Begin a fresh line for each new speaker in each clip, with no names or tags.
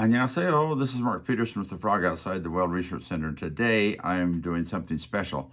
Annyeonghaseyo, this is Mark Peterson with the Frog Outside the Well Research Center, and today I am doing something special.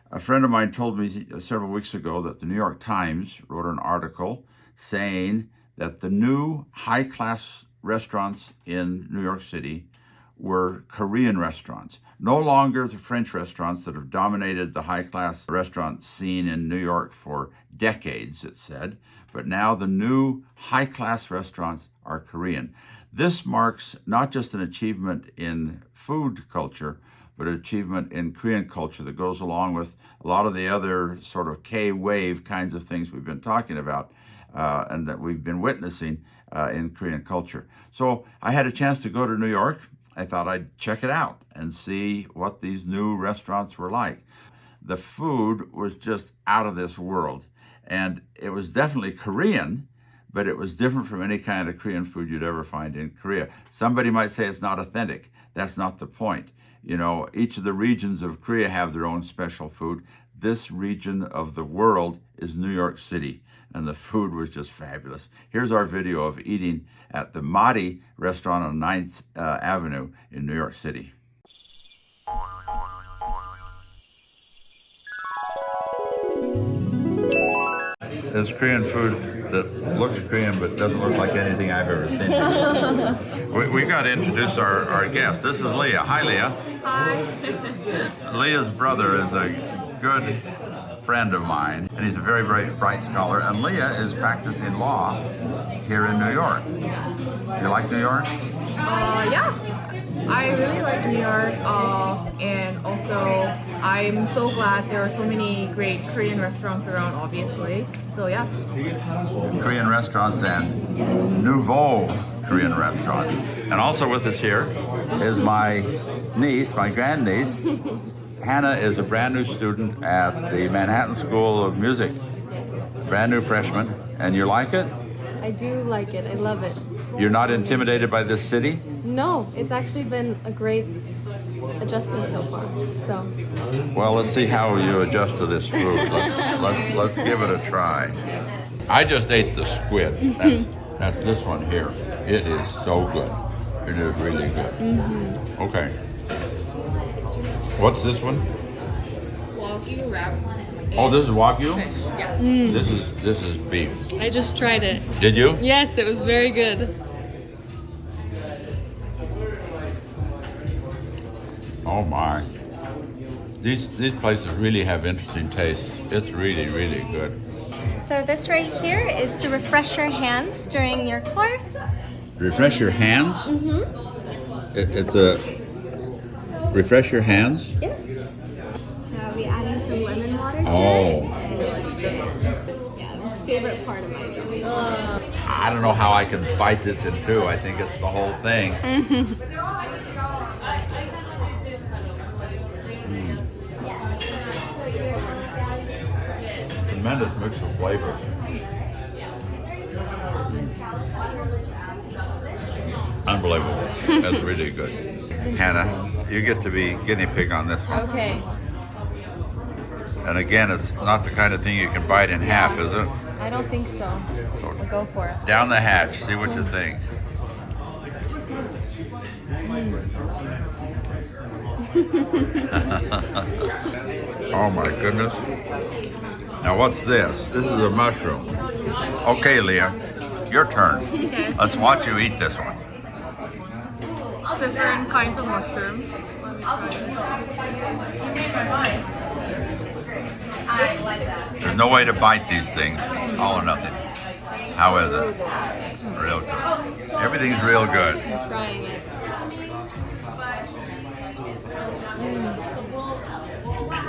A friend of mine told me several weeks ago that the New York Times wrote an article saying that the new high-class restaurants in New York City were Korean restaurants. No longer the French restaurants that have dominated the high-class restaurant scene in New York for decades, it said, but now the new high-class restaurants are Korean. This marks not just an achievement in food culture, but an achievement in Korean culture that goes along with a lot of the other sort of K-wave kinds of things we've been talking about and that we've been witnessing in Korean culture. So I had a chance to go to New York. I thought I'd check it out and see what these new restaurants were like. The food was just out of this world, and it was definitely Korean, but it was different from any kind of Korean food you'd ever find in Korea. Somebody might say it's not authentic. That's not the point. You know, each of the regions of Korea have their own special food. This region of the world is New York City, and the food was just fabulous. Here's our video of eating at the Mari restaurant on 9th Avenue in New York City. It's Korean food that looks Korean but doesn't look like anything I've ever seen. We've got to introduce our guest. This is Leah. Hi, Leah.
Hi.
Leah's brother is a good friend of mine, and he's a very, very bright scholar. And Leah is practicing law here in New York. You like New York?
Yeah. I really like New York, and also I'm so glad there are so many great Korean restaurants around, obviously. So yes.
Korean restaurants and nouveau Korean restaurants. And also with us here is my niece, my grandniece. Hanna is a brand new student at the Manhattan School of Music. Brand new freshman. And you like it?
I do like it. I love it.
You're not intimidated by this city?
No, it's actually been a great adjustment so far. So.
Well, let's see how you adjust to this food. Let's give it a try. I just ate the squid. That's this one here. It is so good. It is really good.
Mm-hmm.
Okay. What's this one?
Wagyu wrap.
Oh, this is Wagyu?
Yes.
This is beef.
I just tried it.
Did you?
Yes, it was very good.
Oh my. These places really have interesting tastes. It's really, really good.
So this right here is to refresh your hands during your course.
Refresh your hands?
Mm-hmm.
It's a refresh your hands?
Yes. So I'll be adding some lemon water to
Oh.
it. And it'll expand. Yeah, favorite part of my job.
I don't know how I can bite this in two. I think it's the whole thing. Tremendous mix of flavors. Unbelievable. That's really good. Hanna, you get to be guinea pig on this one.
Okay.
And again, it's not the kind of thing you can bite in half, is it?
I don't think so. I'll go for it.
Down the hatch, see what you think. Oh my goodness. Now what's this? This is a mushroom. Okay, Leah, your turn.
Okay.
Let's watch you eat this one.
Different kinds of mushrooms.
There's no way to bite these things. It's all or nothing. How is it? Real good. Everything's real good.
I'm trying it.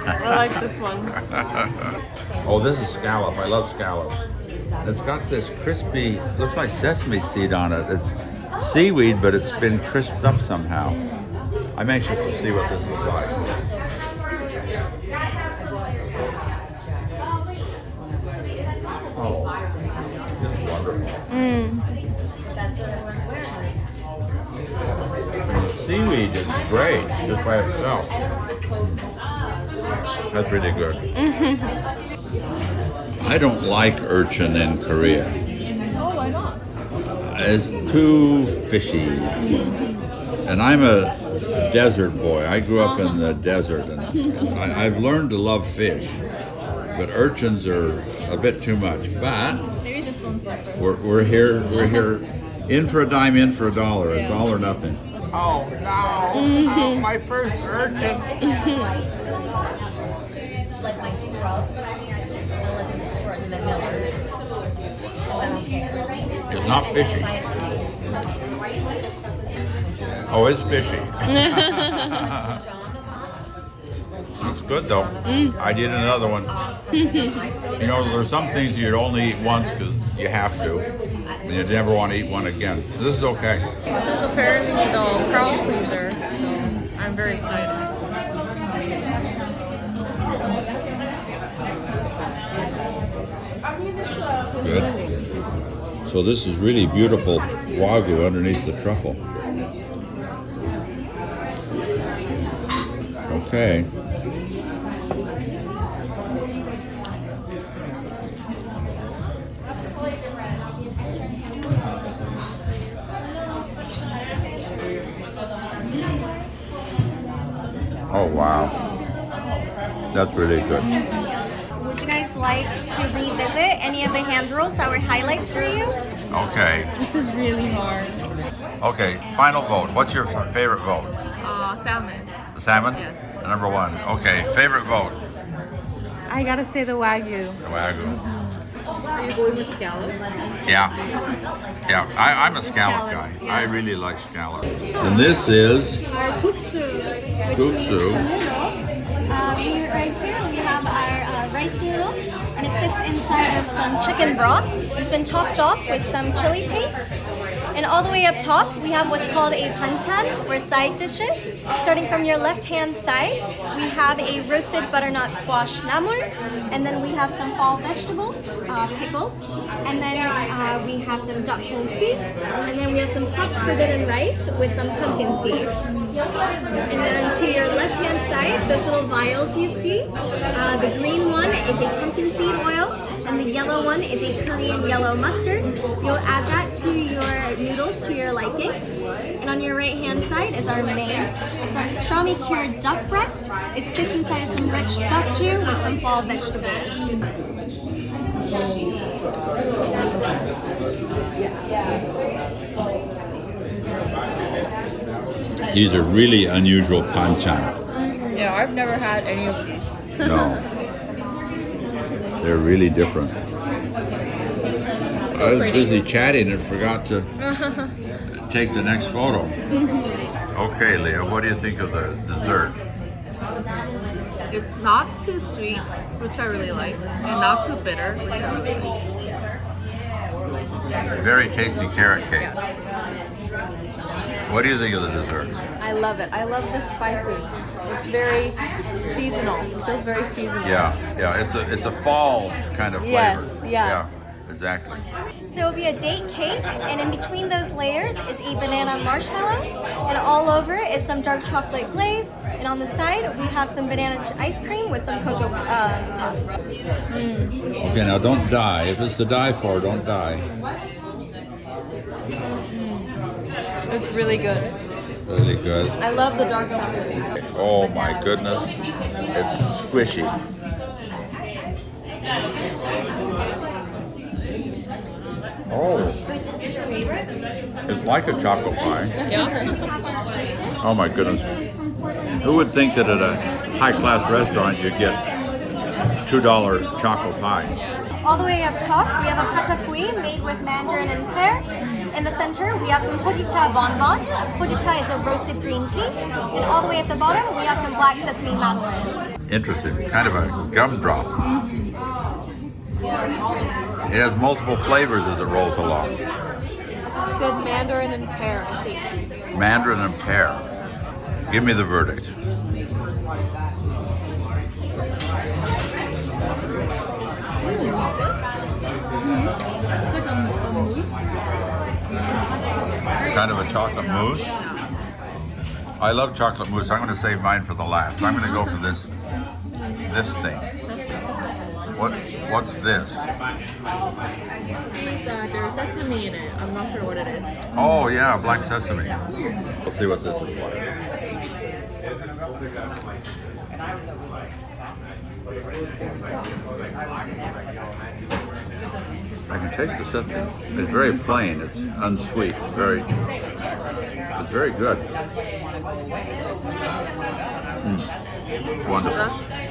I like this one.
Oh, this is scallop. I love scallop. It's got this crispy, looks like sesame seed on it. It's seaweed, but it's been crisped up somehow. I'm anxious to see what this is like. Oh, this is wonderful. And the seaweed is great just by itself. That's really good. I don't like urchin in Korea.
Oh, why not?
is too fishy. And I'm a desert boy. I grew up in the desert, and I've learned to love fish. But urchins are a bit too much. But
Maybe just one separate.
we're here. In for a dime, in for a dollar. It's all or nothing.
Oh no! Oh, my first urchin.
It's not fishy. Oh, it's fishy. It's good though. I'd eat another one. You know, there's some things you'd only eat once because you have to, and you never want to eat one again. This is okay.
This is apparently the crowd pleaser, so I'm very excited.
Good. So this is really beautiful wagyu underneath the truffle. Okay. Oh wow. That's really good.
Would you guys like to revisit any of the hand rolls that were highlights for you?
Okay.
This is really hard.
Okay, final vote. What's your favorite vote?
Salmon.
The salmon?
Yes.
Number one. Okay, favorite vote?
I gotta say the wagyu.
The wagyu.
Are you going with scallop?
Yeah. Yeah, I'm a scallop guy. I really like scallops. And this is
Our kuksu, which
Kuksu.
means noodles. Right here we have our rice noodles, and it sits inside of some chicken broth. It's been topped off with some chili paste. And all the way up top, we have what's called a pantan, or side dishes. Starting from your left-hand side, we have a roasted butternut squash namul, and then we have some fall vegetables, pickled, and then we have some duck confit, and then we have some puffed forbidden rice with some pumpkin seeds. And then to your left-hand side, those little vials you see, the green one is a pumpkin seed oil, and the yellow one is a Korean yellow mustard. You'll add that to your noodles to your liking. And on your right-hand side is our main. It's a pastrami cured duck breast. It sits inside of some rich duck stew with some fall vegetables.
These are really unusual panchan.
Yeah, I've never had any of these.
No. They're really different. I was busy chatting and forgot to take the next photo. Okay, Leah, what do you think of the dessert?
It's not too sweet, which I really like, and not too bitter, which I really like.
Very tasty carrot cake.
Yes.
What do you think of the dessert?
I love it. I love the spices. It's very seasonal. It feels very seasonal.
Yeah, it's a fall kind of flavor.
Yes, yeah.
Yeah, exactly.
So it'll be a date cake, and in between those layers is a banana marshmallow, and all over is some dark chocolate glaze, and on the side we have some banana ice cream with some cocoa.
Okay, now don't die. If it's to die for, don't die.
It's really good.
Really good.
I love the dark chocolate.
Oh my goodness. It's squishy. Oh. It's like a chocolate pie.
Yeah.
Oh my goodness. Who would think that at a high-class restaurant you'd get $2 chocolate pie?
All the way up top, we have a patafui made with mandarin and pear. In the center, we have some hojita bonbon. Hojita is a roasted green tea. And all the way at the bottom, we have some black sesame madeleines.
Interesting. Kind of a gumdrop. It has multiple flavors as it rolls along.
She said mandarin and pear, I think.
Mandarin and pear. Give me the verdict. Kind of a chocolate mousse. I love chocolate mousse. I'm going to save mine for the last. I'm going to go for this thing. What? What's this?
These, there's sesame in it. I'm not sure what it is.
Oh yeah, black sesame. Let's see what this is like. I can taste the sesame. It's very plain. It's unsweet. It's very good. Wonderful.